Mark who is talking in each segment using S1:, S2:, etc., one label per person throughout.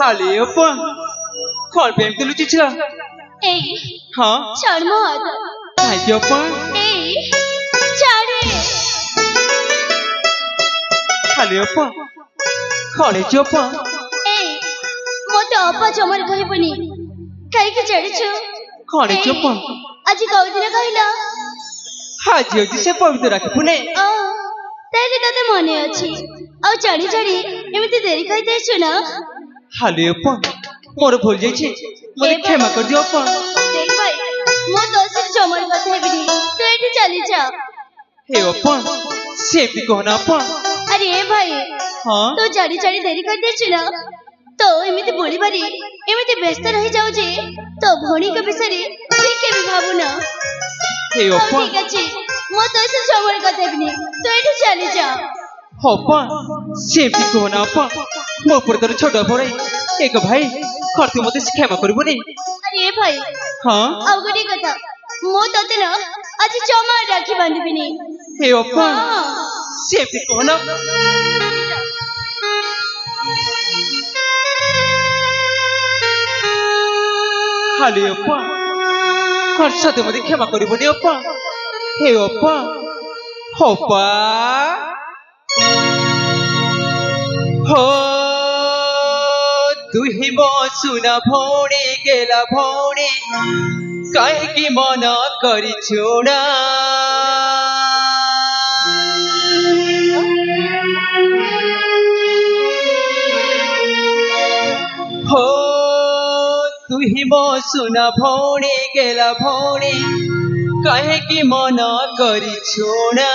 S1: Hali apa? Kau bem tu lucu cila? Ha?
S2: Charmod.
S1: Hai apa?
S2: Chare.
S1: Hali apa? Kau ni apa?
S2: Mota apa jamar kahi bani? Kahi ke chare chu?
S1: Kau ni apa?
S2: Aji kau dina kahila.
S1: Haji aji se pavitra rakhi pune.
S2: Tare tate mane achi. Au chari chari emiti deri kai dechu na.
S1: Hali apa? Mor bhul jaichi. Mujhe क्षमा कर दियो apa?
S2: देख भाई मो दोस्त जमर कथे बिनी तो एठी चली जा
S1: हे apa? सेफ्टी कहना apa?
S2: अरे भाई
S1: हाँ?
S2: तो चढ़ी चढ़ी देरी कर दे चुना तो एमिति बोली बारी एमिति व्यस्त रही जाऊ जे तो भोणी के विषय रे ठीक के भी भाबू ना
S1: हे apa?
S2: ठीक अछि मो दोस्त जमर कथे बिनी तो एठी चली जा
S1: apa? सेफ्टी कहना apa? मोर पर तर छोटा भरे एक भाई करते मते क्षमा करबो नहीं
S2: अरे भाई
S1: हाँ?
S2: अब गोटे कथा मो तते ना आज जमा राखी बांधी बिनी
S1: हे apa? सेफ्टी कहना Hali apa? Kau satu mati क्षमा करबो नहीं apa? हे apa? Apa? हो तुही मो सुना भौणी गेला भौणी काहेकि मन करी छोड़ा हो तुही मो सुना भौणी गेला भौणी काहेकि मन करी छोड़ा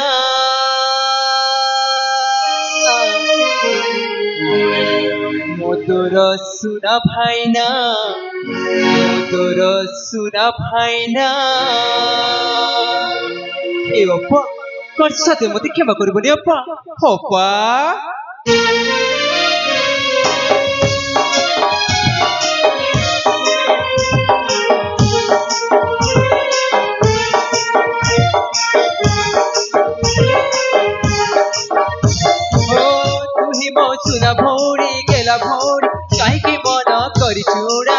S1: मोदर सुना भाइना मोदर सुना भाइना ए अप्पा कर साथे मते क्षमा करबो नि अप्पा अप्पा सुना भौणी गेला भौणी काहेकि मन करी छोड़ा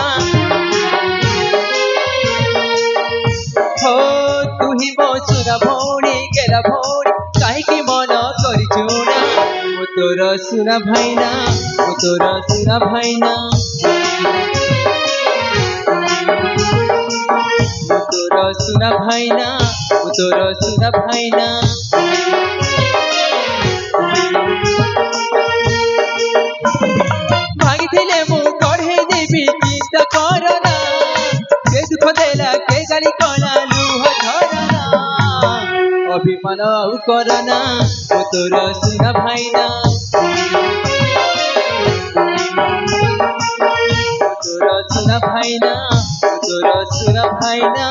S1: हो तुही मो सुना भौणी गेला भौणी काहेकि मन करी छोड़ा मो तोर सुना भाइना मो तोर सुना भाइना मो तोर सुना भाइना मो तोर सुना भाइना भागिथिले मु कढे देबी चिंता करना के दुख देला के गाली कला लुह झरना अभिमान आउ करना ओ तोर सुना भाइना ओ तोर सुना भाइना ओ तोर सुना भाइना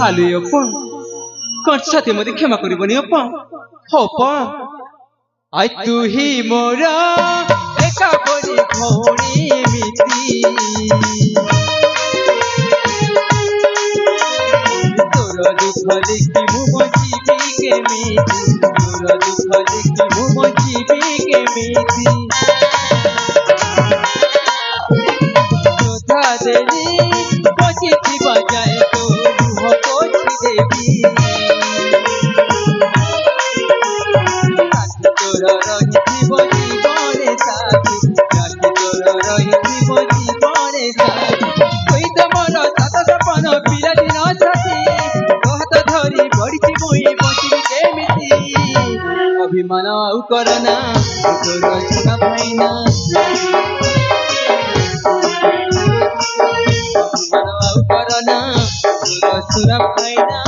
S1: हाले अप्पा कर साथे मते क्षमा करबो नि अप्पा अप्पा आइ तू ही मोरा एका बनी भौणी मिती दुख देखी मु बंचिबी केमिति तोर दुख देखी मु बंचिबी केमिति जोधा देली बंचिथि बजाए तो लुह पोछि देवी तोर रहिथिब जीवने साथी राखी तोर रहिथिब जीवने साथी कोई तो मोर सात सपन पिलाटी न साथी कहत धरी बढिछि मुई बंचिबी केमिति अभिमान आउ करना तोर सुना भाइना अभिमान आउ करना तोर सुना भाइना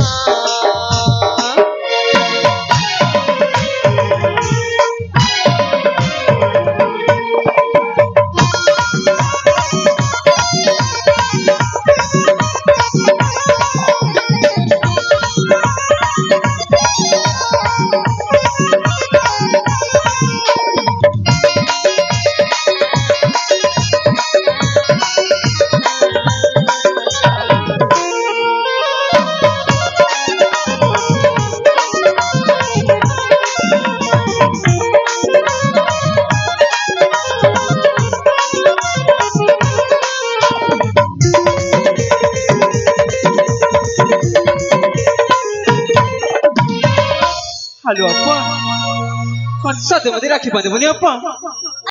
S1: हेलो अप्पा कौन सा दे राखी बांधे बनी अप्पा